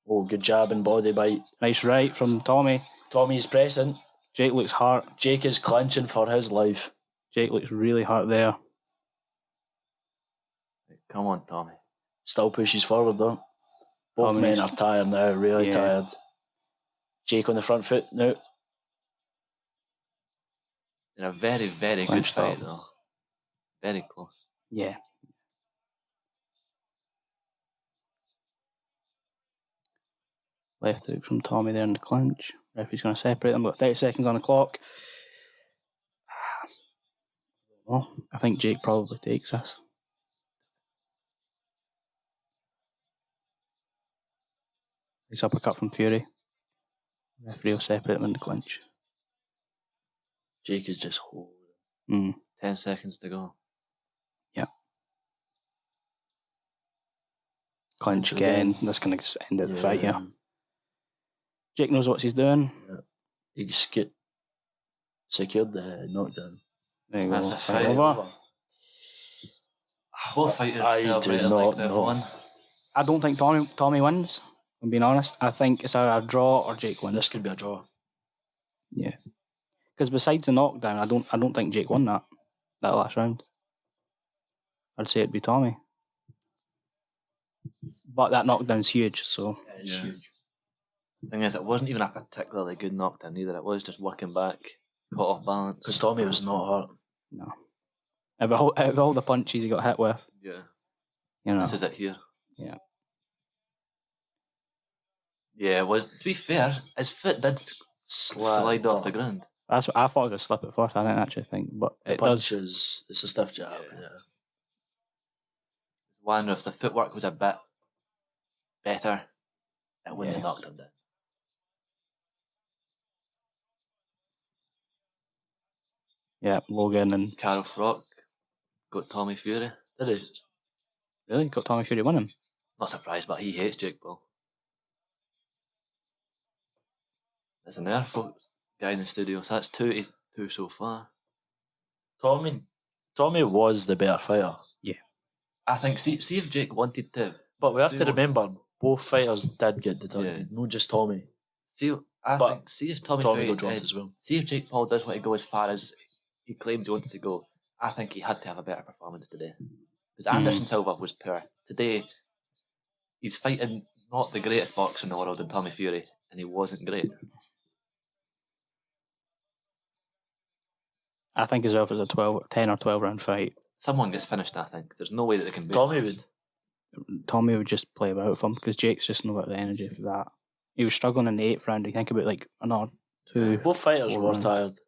Oh, good jab and body bite. Nice right from Tommy. Tommy's pressing. Jake looks hurt. Jake is clenching for his life. Jake looks really hurt there. Come on, Tommy. Still pushes forward though. Both Tommy men needs are tired now, really Yeah. tired. Jake on the front foot now. In a very, very good Clenched fight up. though. Very close. Yeah. Left hook from Tommy there in the clinch. Referee's going to separate them. Got 30 seconds on the clock. Well, I think Jake probably takes this. Nice uppercut from Fury. Referee will separate them in the clinch. Jake is just holding. 10 seconds to go. Clinch Clinch again. again. That's going to just end the fight here. Jake knows what he's doing. He secured the knockdown. There you That's go. a Fight fight. over. Both fighters I do celebrated not like they've know. won. I don't think Tommy wins. I'm being honest. I think it's either a draw or Jake wins. This could be a draw. Yeah. Because besides the knockdown, I don't think Jake won that last round. I'd say it'd be Tommy. But that knockdown's huge, so It's Yeah. huge. Thing is, it wasn't even a particularly good knockdown either. It was just working back, caught off balance. Because Tommy was not hurt. no. Out of all the punches he got hit with, Yeah, you know. this is it here. Yeah. Yeah, it was. To be fair, his foot did slide off the ground. That's what I thought it was a slip at first. I didn't actually think, but The it punch does. it's a stiff jab. Yeah. Yeah. Wonder if the footwork was a bit better, it wouldn't have Yes. knocked him down. Yeah, Logan and Carol Frock got Tommy Fury. Did he? really got Tommy Fury winning. Not surprised, but he hates Jake Paul. There's an folks guy in the studio, so that's 2-2 so far. Tommy was the better fighter. I think, see if Jake wanted to. But we have Do to you want- remember, both fighters did get the Yeah. title, not just Tommy. See if Tommy Tommy Fury got dropped did- as well. See if Jake Paul does want to go as far as he claims he wanted to go. I think he had to have a better performance today. Because Anderson Silva was poor. Today, he's fighting not the greatest boxer in the world in Tommy Fury, and he wasn't great. I think as well if it's a 10 or 12 round fight, Someone gets finished, I think. There's no way that they can beat Tommy this. would. Tommy would just play about with him because Jake's just not got the energy for that. He was struggling in the 8th round. You think about like another 2. Both fighters Four were rounds. tired.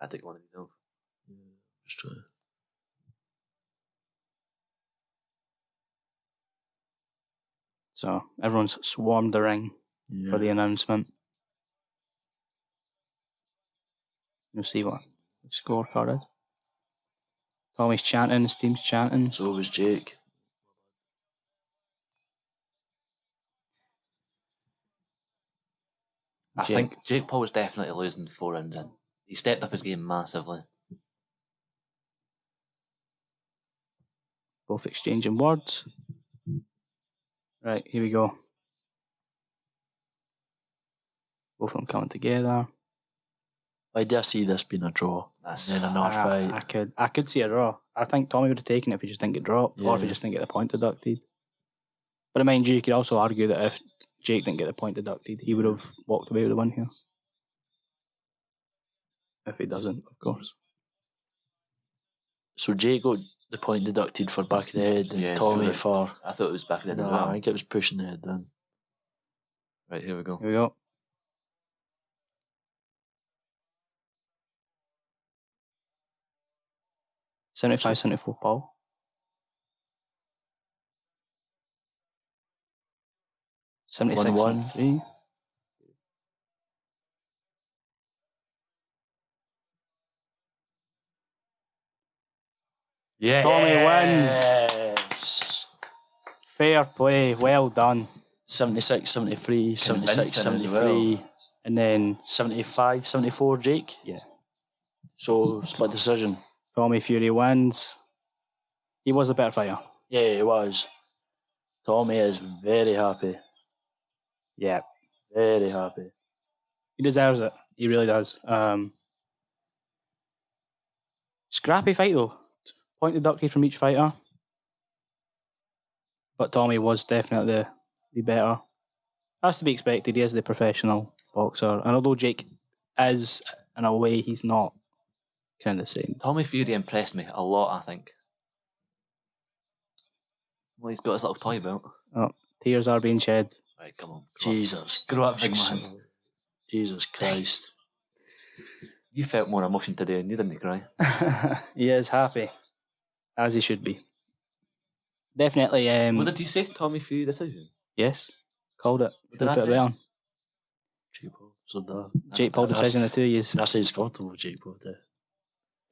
I take one of these off. Just try. So everyone's swarmed the ring for the announcement. You'll see what the scorecard is. Tommy's chanting, his team's chanting. So was Jake. I think Jake Paul was definitely losing 4 rounds in. He stepped up his game massively. Both exchanging words. Right, here we go. Both of them coming together. Why do I see this being a draw? That's- And then another fight. I could see a draw. I think Tommy would have taken it if he just didn't get dropped, or if he Yeah. just didn't get the point deducted. But mind you, you could also argue that if Jake didn't get the point deducted, he would have walked away with the win here. If he doesn't, of course. So Jake got the point deducted for back of the head, and Tommy for. I thought it was back then as No, well. I think it was pushing the head down. Right, here we go. Here we go. $75, $74, Paul. $76, 1-1. $73. Yeah. Tommy wins. Yes. Fair play. Well done. 76, 73, 76, Convincing as 73, And then, 75, 74, Jake. yeah, So, split decision. Tommy Fury wins. He was a better fighter. Yeah, it was. Tommy is very happy. Yeah. Very happy. He deserves it. He really does. Scrappy fight though. Point deducted from each fighter. But Tommy was definitely the better. Has to be expected. He is the professional boxer. And although Jake is, in a way, he's not kind of the same. Tommy Fury impressed me a lot, I think. Well, he's got his little toy belt. Oh, tears are being shed. Right, come on. Jesus. Grow up, big man. Jesus Christ. You felt more emotion today and you didn't cry. He is happy. As he should be. Definitely. What did you say? Tommy Fury decision? Yes. Called it. What did I Put it say? on. Jake Paul. So that. Jake Paul decision the 2 years. I say it's comfortable with Jake Paul too.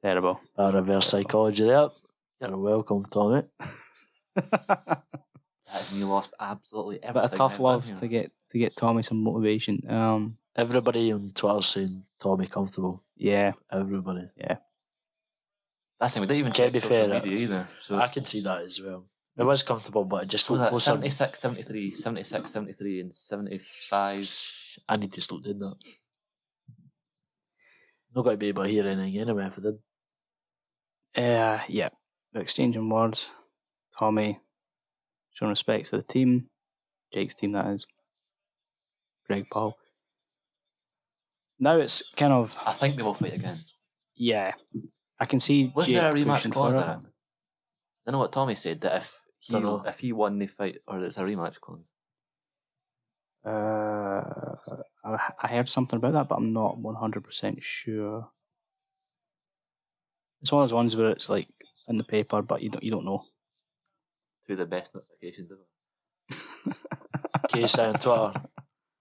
Terrible. Reverse psychology there. You're welcome, Tommy. That is me lost absolutely everything. But a tough I've love done to here. get Tommy some motivation. Everybody on Twitter saying Tommy comfortable. Yeah. Everybody. That's the thing, we didn't even Can't check be social fair, media either. So I can see that as well. It was comfortable, but it just so felt that closer. 76, 73, 76, 73 and 75. I need to stop doing that. Not going to be able to hear anything anyway if I did. Yeah. They're exchanging words. Tommy showing respect to the team. Jake's team, that is. Greg Paul. Now it's kind of, I think they will fight again. yeah. I can see Wasn't Jake there a rematch pushing clause for in it? I know what Tommy said, that Dunno. if he won the fight, or it's a rematch clause. I heard something about that, but I'm not 100% sure. It's one of those ones where it's like in the paper, but you don't know. Two of the best notifications ever. KSI on Twitter.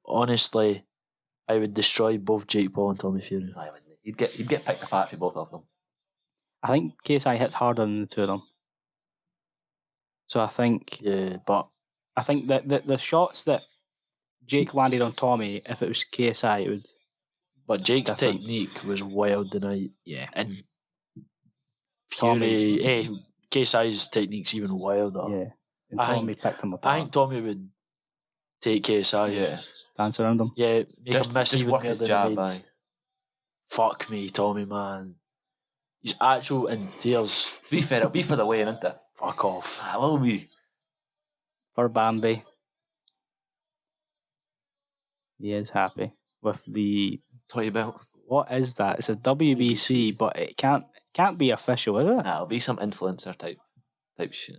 Honestly, I would destroy both Jake Paul and Tommy Fury. I wouldn't. He'd get picked apart for both of them. I think KSI hits harder than the two of them. So I think Yeah, but that the shots that Jake landed on Tommy, if it was KSI, it would. Jake's Different. technique was wild tonight. Yeah. And Tommy- Fury, KSI's technique's even wilder. Yeah. And I Tommy picked him I apart. think Tommy would take KSI. Yeah. Dance around him. Yeah, make him miss Just even work more his than jab, he made. aye. Fuck me, Tommy, man. He's actual in tears. To be fair, it'll be for the weigh-in, isn't it? Fuck off. Ah, it will be. For Bambi. He is happy with the. Toy belt. What is that? It's a WBC, but it can't be official, is it? Nah, it'll be some influencer type shit.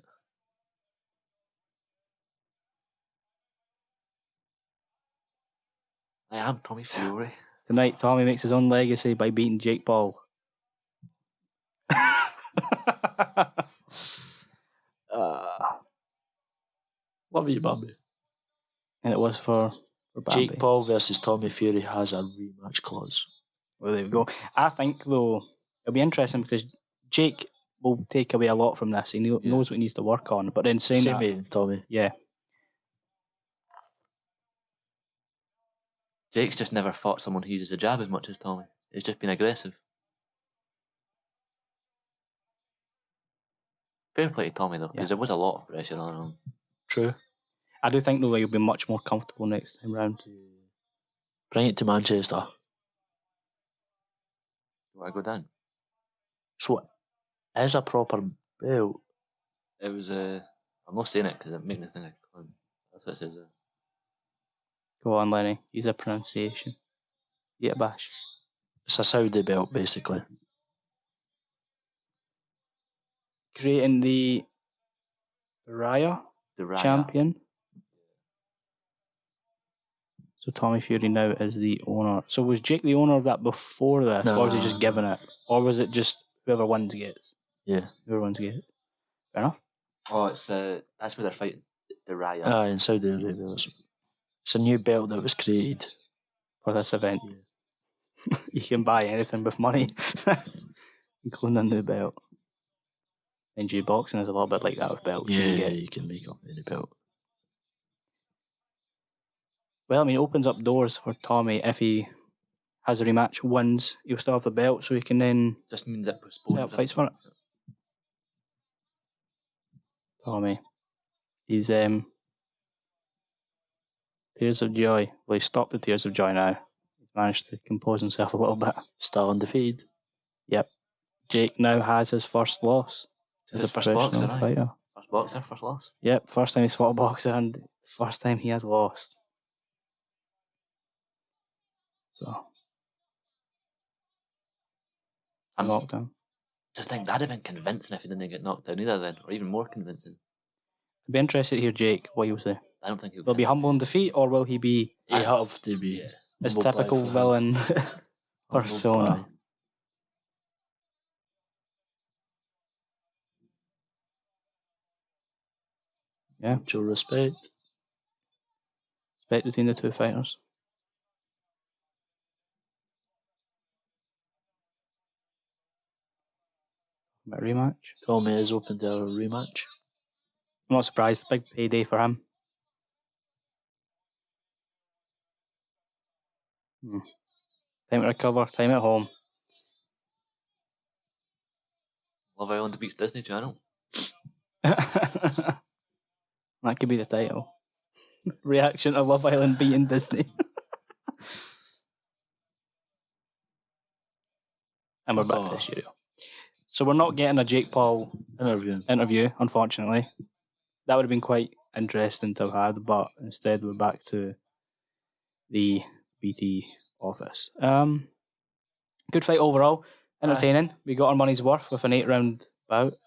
I am Tommy Fury. Tonight, Tommy makes his own legacy by beating Jake Paul. Love you, Bambi. And it was for Bambi. Jake Paul versus Tommy Fury has a rematch clause. Well, there we go. I think, though, it'll be interesting because Jake will take away a lot from this. He knows what he needs to work on. But then saying Same that, way, Tommy. yeah. Jake's just never fought someone who uses the jab as much as Tommy. It's just been aggressive. Fair play to Tommy though, because there was a lot of pressure on him. True. I do think though he'll be much more comfortable next time round. Bring it to Manchester. Do I go down? So, as a proper belt, It was I'm not saying it because it makes me think of clown. That's what it says there. Go on, Lenny. Use a pronunciation. Get a bash. it's a Saudi belt basically. Creating the Raya The Raya. champion. So Tommy Fury now is the owner. So was Jake the owner of that before this, or was he just given it, or was it just whoever wins gets? Yeah. Whoever wins gets. Fair enough. Oh, it's that's where they're fighting. The Raya. In Saudi Arabia. It's a new belt that was created For this event. Yeah. You can buy anything with money, including a new belt. And boxing is a little bit like that with belts. Yeah, you can make up any belt. Well, I mean, it opens up doors for Tommy if he has a rematch, wins, he'll still have the belt, so he can then Just means it postpones fights for it. Tommy. He's tears of joy. Well, he's stopped the tears of joy now. He's managed to compose himself a little bit. Still undefeated. Yep. Jake now has his first loss as a first professional boxer, fighter. First boxer, first loss. Yep, first time he's fought a boxer and first time he has lost. So, I'm knocked down. Just think that'd have been convincing if he didn't get knocked down either then, or even more convincing. I'd be interested to hear Jake what he'll say. I don't think he'll Will he be humble in defeat, or will he be He have to be. his humble typical pie for him. villain Humble persona? pie. Yeah. Mutual respect. Respect between the two fighters. About a rematch. Tommy is open to a rematch. I'm not surprised. Big payday for him. Time to recover. Time at home. Love Island beats Disney Channel. That could be the title. Reaction to Love Island beating Disney. And we're back to the studio. So we're not getting a Jake Paul interview, unfortunately. That would have been quite interesting to have had, but instead we're back to the BT office. Good fight overall. Entertaining. We got our money's worth with an 8-round bout.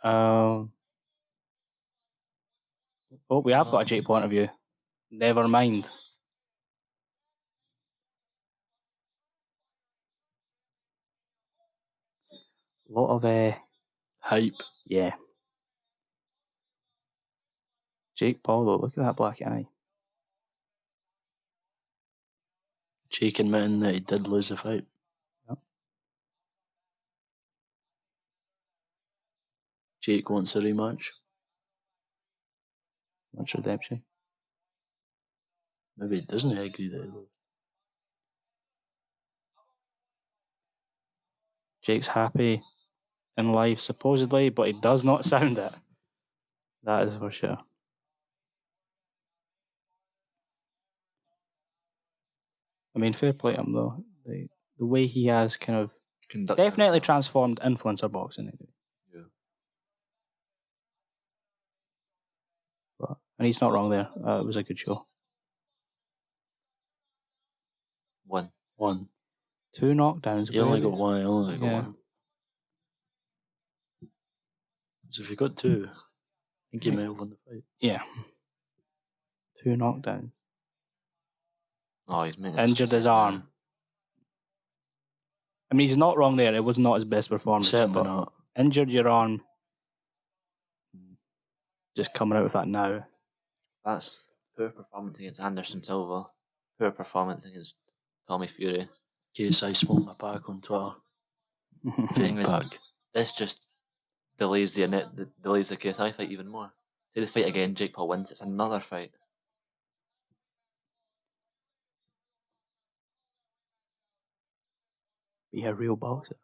We have got a Jake Paul interview. Never mind. A lot of hype. Yeah. Jake Paul, though, look at that black eye. Jake admitting that he did lose the fight. Yep. Jake wants a rematch. What's redemption? Maybe he doesn't agree that he lost. Jake's happy in life, supposedly, but he does not sound it. That is for sure. I mean, fair play to him, though. The way he has kind of definitely transformed influencer boxing. Yeah. And he's not wrong there. It was a good show. One. 2 knockdowns. He only got one. So if he got 2, I think he might have won the fight. Yeah. 2 knockdowns. Oh, he's injured his arm. I mean, he's not wrong there. It was not his best performance. Certainly not. Injured your arm. Just coming out with that now. That's poor performance against Anderson Silva. Poor performance against Tommy Fury. KSI smoked my pack on Twitter. Fake pack. This just delays the KSI fight even more. Say the fight again, Jake Paul wins. It's another fight. be a real boxer.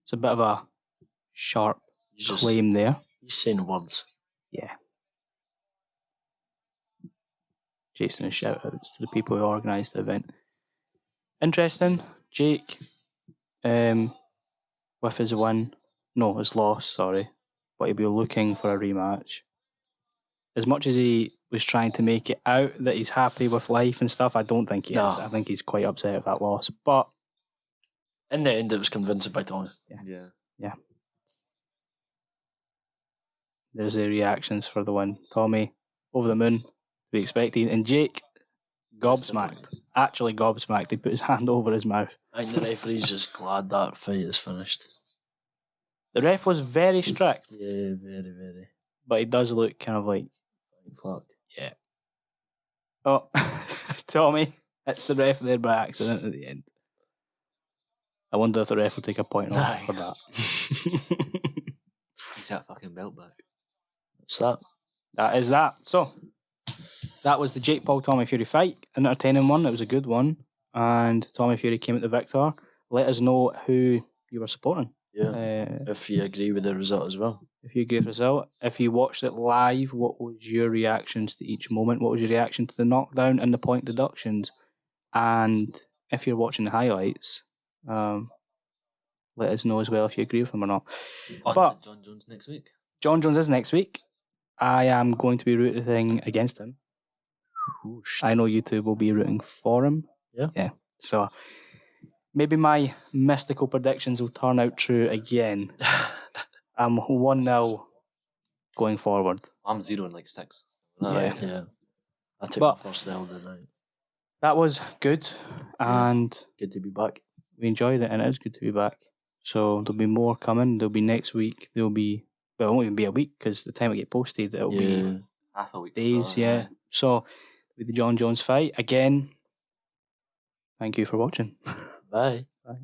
It's a bit of a sharp claim there. He's saying words. Yeah. Jason and shout outs to the people who organised the event. Interesting. Jake, with his loss, sorry, but he'll be looking for a rematch. As much as he was trying to make it out that he's happy with life and stuff, I don't think he is. I think he's quite upset with that loss. But in the end, it was convincing by Tommy. Yeah. There's the reactions for the win. Tommy, over the moon, to be expecting. And Jake, gobsmacked. Actually gobsmacked. He put his hand over his mouth. I think the referee's just glad that fight is finished. The ref was very strict. Yeah, very, very. But he does look kind of like... Fuck. Yeah. Oh, Tommy, it's the ref there by accident at the end. I wonder if the ref will take a point off for that. He's that fucking belt back. What's that? That is that. So, that was the Jake Paul Tommy Fury fight. An entertaining one. It was a good one. And Tommy Fury came out the victor. Let us know who you were supporting. Yeah. If you agree with the result as well. If you agree with the result. If you watched it live, what was your reactions to each moment? What was your reaction to the knockdown and the point deductions? And if you're watching the highlights, let us know as well if you agree with them or not. But John Jones next week. John Jones is next week. I am going to be rooting against him. I know you two will be rooting for him. Yeah. So maybe my mystical predictions will turn out true again. I'm 1-0 going forward. I'm 0 in like 6. Yeah. I took my first L tonight. That was good. And good to be back. We enjoyed it, and it is good to be back. So there'll be more coming. There'll be next week. There'll be... Well, it won't even be a week, because the time it get posted, it'll be half a week. Days, So, with the John Jones fight, again, thank you for watching. Bye. Bye.